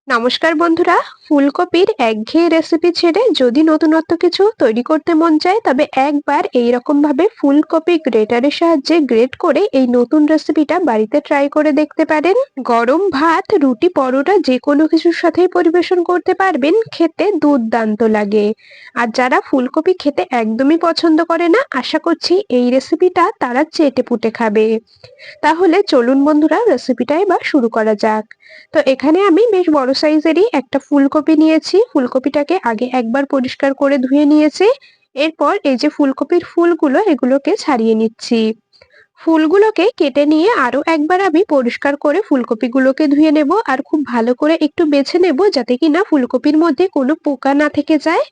নমস্কার বন্ধুরা। ফুলকপির একঘেয়ে রেসিপি ছেড়ে যদি নতুনত্ব কিছু তৈরি করতে মন চায় তবে একবার এইরকম ভাবে ফুলকপি গ্রেটারের সাহায্যে গ্রেট করে এই নতুন রেসিপিটা বাড়িতে ট্রাই করে দেখতে পারেন। গরম ভাত, রুটি, পরোটা যে কোনো কিছুর সাথেই পরিবেশন করতে পারবেন, খেতে দুর্দান্ত লাগে। আর যারা ফুলকপি খেতে একদমই পছন্দ করে না, আশা করছি এই রেসিপিটা তারা চেটেপুটে খাবে। তাহলে চলুন বন্ধুরা, রেসিপিটা এবার শুরু করা যাক। তো এখানে আমি বেশ বড় সাইজেরই একটা ফুলকপি নিয়েছি। ফুলকপিটাকে আগে একবার পরিষ্কার করে ধুয়ে নিয়েছি। এরপর এই যে ফুলকপির ফুলগুলো, এগুলোকে ছাড়িয়ে নিচ্ছি। ফুলগুলোকে কেটে নিয়ে আরো একবার আমি পরিষ্কার করে ফুলকপিগুলোকে ধুয়ে নেব, আর খুব ভালো করে একটু বেছে নেব যাতে কিনা ফুলকপির মধ্যে কোনো পোকা না থেকে যায়।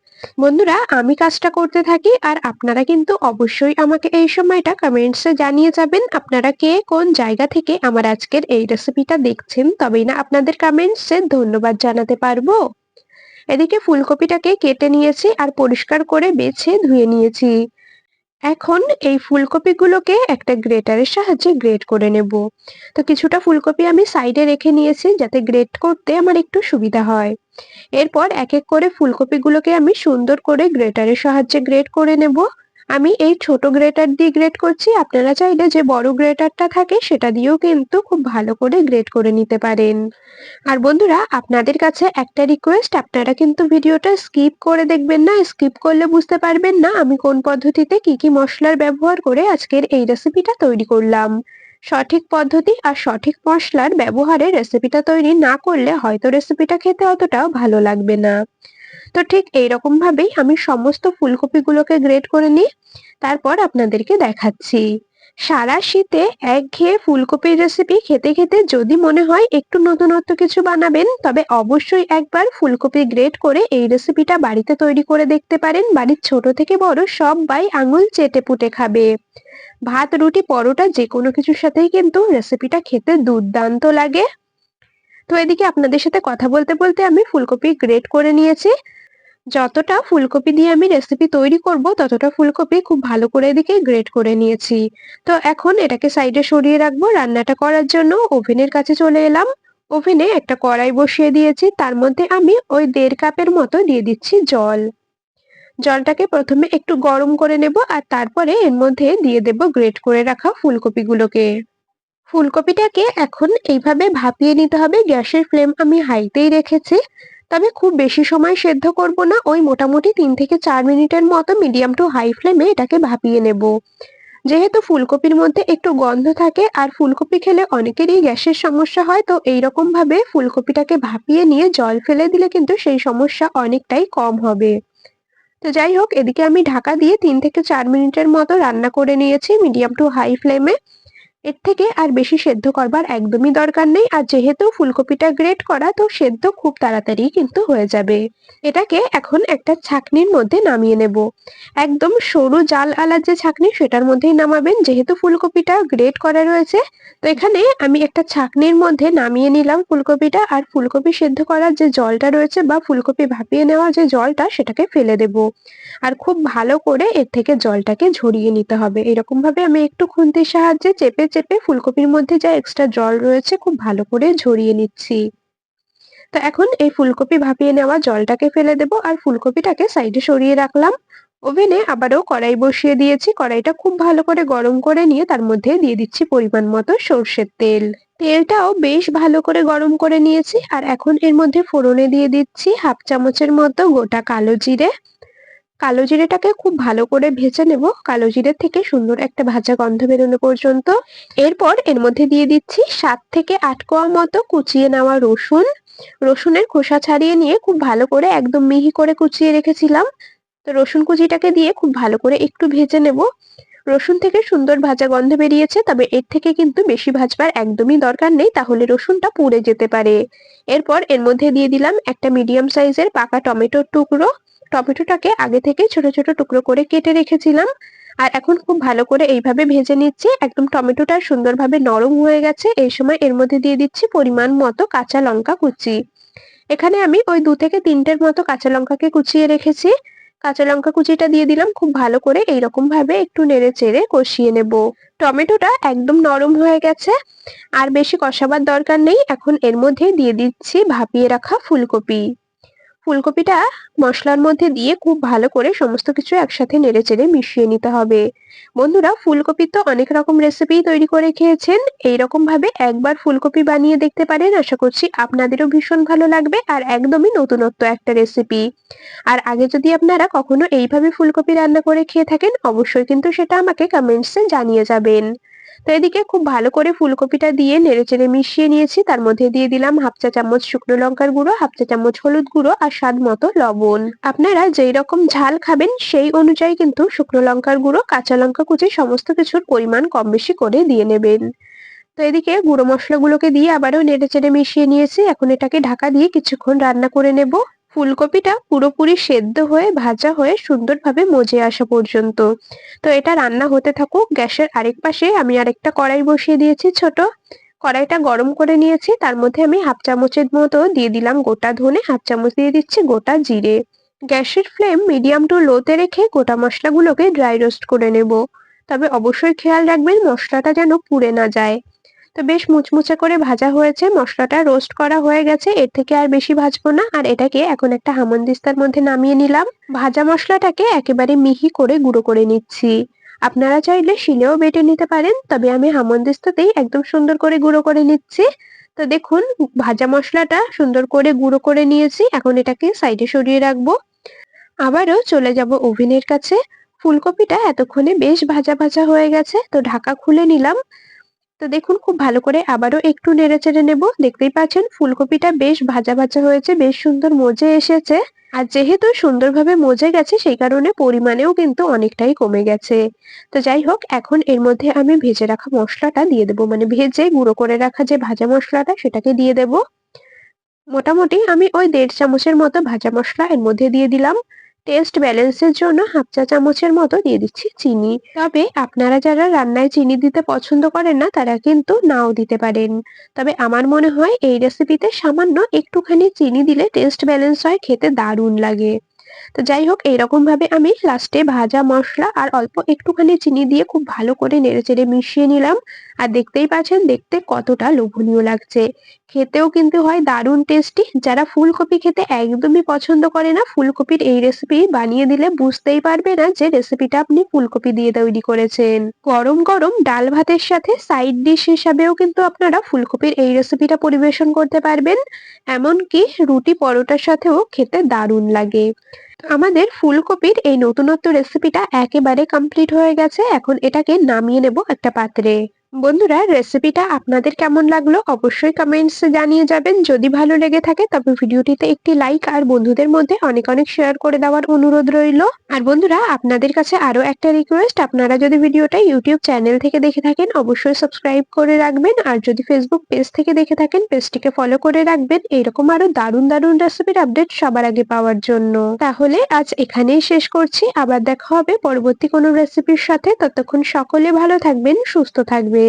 বন্ধুরা, আমি কাজটা করতে থাকি আর আপনারা কিন্তু অবশ্যই আমাকে এই সময়টা কমেন্টসে জানিয়ে যাবেন আপনারা কে কোন জায়গা থেকে আমার আজকের এই রেসিপিটা দেখছেন, তবেই না আপনাদের কমেন্টসে ধন্যবাদ জানাতে পারবো। এদিকে ফুলকপিটাকে কেটে নিয়েছি আর পরিষ্কার করে বেছে ধুয়ে নিয়েছি। এখন এই ফুলকপিগুলোকে একটা গ্রেটারের সাহায্যে গ্রেট করে নেব। তো কিছুটা ফুলকপি আমি সাইডে রেখে নিয়েছি যাতে গ্রেট করতে আমার একটু সুবিধা হয়। এরপর এক এক করে ফুলকপিগুলোকে আমি সুন্দর করে গ্রেটারের সাহায্যে গ্রেট করে নেব। আমি এই ছোট গ্রেটার দিয়ে গ্রেট করছি, আপনারা চাইলে যে বড় গ্রেটারটা থাকে সেটা দিয়েও কিন্তু খুব ভালো করে গ্রেট করে নিতে পারেন। আর বন্ধুরা, আপনাদের কাছে একটা রিকোয়েস্ট, আপনারা কিন্তু ভিডিওটা স্কিপ করে দেখবেন না। স্কিপ করলে বুঝতে পারবেন না আমি কোন পদ্ধতিতে কি কি মশলার ব্যবহার করে আজকের এই রেসিপিটা তৈরি করলাম। সঠিক পদ্ধতি আর সঠিক মশলার ব্যবহারে রেসিপিটা তৈরি না করলে হয়তো রেসিপিটা খেতে অতটাও ভালো লাগবে না। তো ঠিক এইরকম ভাবেই আমি সমস্ত ফুলকপিগুলোকে গ্রেট করে নিই, তারপর আপনাদেরকে দেখাচ্ছি। সারা শীতে একঘেয়ে ফুলকপির রেসিপি খেতে খেতে যদি মনে হয় একটু নতুনত্ব কিছু বানাবেন, তবে অবশ্যই একবার ফুলকপি গ্রেট করে এই রেসিপিটা বাড়িতে তৈরি করে দেখতে পারেন। বাড়ির ছোট থেকে বড় সবাই আঙুল চেটে পুটে খাবে। ভাত, রুটি, পরোটা যে কোনো কিছুর সাথেই কিন্তু রেসিপিটা খেতে দুর্দান্ত লাগে। তো এদিকে আপনাদের সাথে কথা বলতে বলতে আমি ফুলকপি গ্রেট করে নিয়েছি। যতটা ফুলকপি দিয়ে আমি রেসিপি তৈরি করব ততটা ফুলকপি খুব ভালো করে এদিকে গ্রেট করে নিয়েছি। তো এখন এটাকে সাইডে সরিয়ে রাখবো। রান্নাটা করার জন্য ওভেনের কাছে চলে এলাম। ওভেনে একটা কড়াই বসিয়ে দিয়েছি, তার মধ্যে আমি ওই 1.5 কাপের মতো দিয়ে দিচ্ছি জল। জলটাকে প্রথমে একটু গরম করে নেব আর তারপরে এর মধ্যে দিয়ে দেব গ্রেট করে রাখা ফুলকপিগুলোকে। ফুলকপিটাকে এখন এইভাবে ভাপিয়ে নিতে হবে। গ্যাসের ফ্লেম আমি হাইতেই রেখেছি, তবে খুব বেশি সময় সেদ্ধ করব না। ওই মোটামুটি 3 থেকে 4 মিনিটের মতো মিডিয়াম টু হাই ফ্লেমে এটাকে ভাপিয়ে নেব। যেহেতু ফুলকপির মধ্যে একটু গন্ধ থাকে আর ফুলকপি খেলে অনেকেরই গ্যাসের সমস্যা হয়, তো এইরকম ভাবে ফুলকপিটাকে ভাপিয়ে নিয়ে জল ফেলে দিলে কিন্তু সেই সমস্যা অনেকটাই কম হবে। তো যাই হোক, এদিকে আমি ঢাকা দিয়ে 3 থেকে 4 মিনিটের মতো রান্না করে নিয়েছি মিডিয়াম টু হাই ফ্লেমে। এর থেকে আর বেশি সেদ্ধ করবার একদমই দরকার নেই। আর যেহেতু ফুলকপিটা গ্রেট করা, তো সেদ্ধ খুব তাড়াতাড়ি কিন্তু হয়ে যাবে। এটাকে এখন একটা ছাঁকনির মধ্যে নামিয়ে নেব। একদম সরু জাল আলা যে ছাঁকনি সেটার মধ্যেই নামাবেন, যেহেতু ফুলকপিটা গ্রেট করা রয়েছে। তো এখানে আমি একটা ছাঁকনির মধ্যে নামিয়ে নিলাম ফুলকপিটা, আর ফুলকপি সেদ্ধ করার যে জলটা রয়েছে বা ফুলকপি ভাপিয়ে নেওয়ার যে জলটা সেটাকে ফেলে দেব। আর খুব ভালো করে এর থেকে জলটাকে ঝরিয়ে নিতে হবে। এরকম ভাবে আমি একটু খুন্তির সাহায্যে চেপে চেপে ফুলকপির মধ্যে যা এক্সট্রা জল রয়েছে খুব ভালো করে ঝরিয়ে নিচ্ছি। তো এখন এই ফুলকপি ভাপিয়ে নেওয়া জলটাকে ফেলে দেব আর ফুলকপিটাকে সাইডে সরিয়ে রাখলাম। ওভেনে আবারও কড়াই বসিয়ে দিয়েছি। কড়াইটা খুব ভালো করে গরম করে নিয়ে তার মধ্যে দিয়ে দিচ্ছি পরিমাণ মতো সর্ষের তেল। তেলটাও বেশ ভালো করে গরম করে নিয়েছি, আর এখন এর মধ্যে ফোড়নে দিয়ে দিচ্ছি 1/2 চামচের মতো গোটা কালো জিরে। কালো জিরেটাকে খুব ভালো করে ভেজে নেব, কালো জিরে থেকে সুন্দর একটা ভাজা গন্ধ বেরোনো পর্যন্ত। এরপর এর মধ্যে দিয়ে দিচ্ছি 7 থেকে 8 কোয়া মতো কুচিয়ে নেওয়া রসুন। রসুনের খোসা ছাড়িয়ে নিয়ে খুব ভালো করে একদম মিহি করে কুচিয়ে রেখেছিলাম। তো রসুন কুচিটাকে দিয়ে খুব ভালো করে একটু ভেজে নেব। রসুন থেকে সুন্দর ভাজা গন্ধ বেরিয়েছে, তবে এর থেকে কিন্তু বেশি ভাজবার একদমই দরকার নেই, তাহলে রসুনটা পুড়ে যেতে পারে। এরপর এর মধ্যে দিয়ে দিলাম একটা মিডিয়াম সাইজের পাকা টমেটোর টুকরো। টমেটোটাকে আগে থেকে ছোট ছোট টুকরো করে কেটে রেখেছিলাম। আর এখন খুব ভালো করে এইভাবে ভেজে নিচ্ছি। একদম টমেটোটা সুন্দরভাবে নরম হয়ে গেছে। এই সময় এর মধ্যে দিয়ে দিচ্ছি পরিমাণ মতো কাঁচা লঙ্কা কুচি। এখানে আমি ওই 2 থেকে 3টের মতো কাঁচা লঙ্কাকে কুচিয়ে রেখেছি। কাঁচা লঙ্কা কুচিটা দিয়ে দিলাম, খুব ভালো করে এইরকম ভাবে একটু নেড়ে চেড়ে কষিয়ে নেব। টমেটোটা একদম নরম হয়ে গেছে, আর বেশি কষাবার দরকার নেই। এখন এর মধ্যে দিয়ে দিচ্ছি ভাপিয়ে রাখা ফুলকপি। ফুলকপিটা মশলার মধ্যে দিয়ে খুব ভালো করে সমস্ত কিছু একসাথে নেড়েচেড়ে মিশিয়ে নিতে হবে। বন্ধুরা, ফুলকপির তো অনেক রকম রেসিপি তৈরি করে খেয়েছেন, এইরকম ভাবে একবার ফুলকপি বানিয়ে দেখতে পারেন। আশা করছি আপনাদেরও ভীষণ ভালো লাগবে, আর একদমই নতুনত্ব একটা রেসিপি। আর আগে যদি আপনারা কখনো এইভাবে ফুলকপি রান্না করে খেয়ে থাকেন, অবশ্যই কিন্তু সেটা আমাকে কমেন্টসে জানিয়ে যাবেন। তো এদিকে খুব ভালো করে ফুলকপিটা দিয়ে নেড়েচেড়ে মিশিয়ে নিয়েছি। তার মধ্যে দিয়ে দিলাম হাফ চা চামচ শুকনো লঙ্কার গুঁড়ো, হাফ চা চামচ হলুদ গুঁড়ো আর স্বাদ মতো লবণ। আপনারা যেই রকম ঝাল খাবেন সেই অনুযায়ী কিন্তু শুকনো লঙ্কার গুঁড়ো, কাঁচা লঙ্কা কুচি সমস্ত কিছুর পরিমাণ কম বেশি করে দিয়ে নেবেন। তো এদিকে গুঁড়ো মশলাগুলোকে দিয়ে আবারও নেড়েচেড়ে মিশিয়ে নিয়েছি। এখন এটাকে ঢাকা দিয়ে কিছুক্ষণ রান্না করে নেব। ফুলকপিটা পুরোপুরি সেদ্ধ হয়ে ভাজা হয়ে সুন্দরভাবে মজে আসা পর্যন্ত। তো এটা রান্না হতে থাকুক। গ্যাসের আরেক পাশে আমি আরেকটা কড়াই বসিয়ে দিয়েছি ছোট। কড়াইটা গরম করে নিয়েছি, তার মধ্যে আমি হাফ চামচের মতো দিয়ে দিলাম গোটা ধনে, হাফ চামচ দিয়ে দিচ্ছি গোটা জিরে। গ্যাসের ফ্লেম মিডিয়াম টু লোতে রেখে গোটা মশলাগুলোকে ড্রাই রোস্ট করে নেব। তবে অবশ্যই খেয়াল রাখবেন মশলাটা যেন পুড়ে না যায়। তো বেশ মুচমুচে করে ভাজা হয়েছে, মশলাটা রোস্ট করা হয়ে গেছে, এর থেকে আর বেশি ভাজবো না। আর এটাকে এখন একটা হামানদিস্তার মধ্যে নামিয়ে নিলাম। ভাজা মশলাটাকে একেবারে মিহি করে গুঁড়ো করে নিচ্ছি। আপনারা চাইলে শিলেও বেটে নিতে পারেন, তবে আমি হামানদিস্তাতেই একদম সুন্দর করে গুঁড়ো করে নিচ্ছি। তো দেখুন, ভাজা মশলাটা সুন্দর করে গুঁড়ো করে নিয়েছি, এখন এটাকে সাইডে সরিয়ে রাখবো। আবারও চলে যাব ওভেনের কাছে। ফুলকপিটা এতক্ষণে বেশ ভাজা ভাজা হয়ে গেছে, তো ঢাকা খুলে নিলাম। তো দেখুন, খুব ভালো করে আবারও একটু নেড়েচেড়ে নেব। দেখতেই পাচ্ছেন ফুলকপিটা বেশ ভাজা ভাজা হয়েছে, বেশ সুন্দর মজে এসেছে। আর যেহেতু সুন্দরভাবে মজে গেছে সেই কারণে পরিমাণেও কিন্তু অনেকটাই কমে গেছে। তো যাই হোক, এখন এর মধ্যে আমি ভেজে রাখা মশলাটা দিয়ে দেবো, মানে ভেজে গুঁড়ো করে রাখা যে ভাজা মশলাটা সেটাকে দিয়ে দেব। মোটামুটি আমি ওই ১.৫ চামচের মতো ভাজা মসলা এর মধ্যে দিয়ে দিলাম। টেস্ট ব্যালেন্সের জন্য হাফ চা চামচের মতো দিয়ে দিচ্ছি চিনি। তবে আপনারা যারা রান্নায় চিনি দিতে পছন্দ করেন না তারা কিন্তু নাও দিতে পারেন। তবে আমার মনে হয় এই রেসিপিতে সামান্য একটুখানি চিনি দিলে টেস্ট ব্যালেন্স হয়, খেতে দারুণ লাগে। তো যাই হোক, এইরকম ভাবে আমি লাস্টে ভাজা মসলা আর অল্প একটুখানি চিনি দিয়ে খুব ভালো করে নেড়েচেড়ে মিশিয়ে নিলাম। আর দেখতেই পাচ্ছেন দেখতে কতটা লোভনীয় লাগছে। খেতেও কিন্তু হয় দারুণ টেস্টি। যারা ফুলকপি খেতে একদমই পছন্দ করে না, ফুলকপির এই রেসিপি বানিয়ে দিলে বুঝতেই পারবে না যে রেসিপিটা আপনি ফুলকপি দিয়ে তৈরি করেছেন। গরম গরম ডাল ভাতের সাথে সাইড ডিশ হিসাবেও কিন্তু আপনারা ফুলকপির এই রেসিপিটা পরিবেশন করতে পারবেন। এমনকি রুটি পরোটার সাথেও খেতে দারুণ লাগে। আমাদের ফুলকপির এই নতুনত্ব রেসিপিটা একেবারে কমপ্লিট হয়ে গেছে। এখন এটাকে নামিয়ে নেব একটা পাত্রে। বন্ধুরা, রেসিপিটা আপনাদের কেমন লাগলো অবশ্যই কমেন্টসে জানিয়ে যাবেন। যদি ভালো লেগে থাকে তবে ভিডিওটিতে একটি লাইক আর বন্ধুদের মধ্যে অনেক অনেক শেয়ার করে দেওয়ার অনুরোধ রইলো। আর বন্ধুরা, আপনাদের কাছে আরো একটা রিকোয়েস্ট, আপনারা যদি ভিডিওটা ইউটিউব চ্যানেল থেকে দেখে থাকেন অবশ্যই সাবস্ক্রাইব করে রাখবেন, আর যদি ফেসবুক পেজ থেকে দেখে থাকেন পেজটিকে ফলো করে রাখবেন এইরকম আরো দারুণ দারুণ রেসিপির আপডেট সবার আগে পাওয়ার জন্য। তাহলে আজ এখানেই শেষ করছি, আবার দেখা হবে পরবর্তী কোনো রেসিপির সাথে। ততক্ষণ সকলে ভালো থাকবেন, সুস্থ থাকবেন।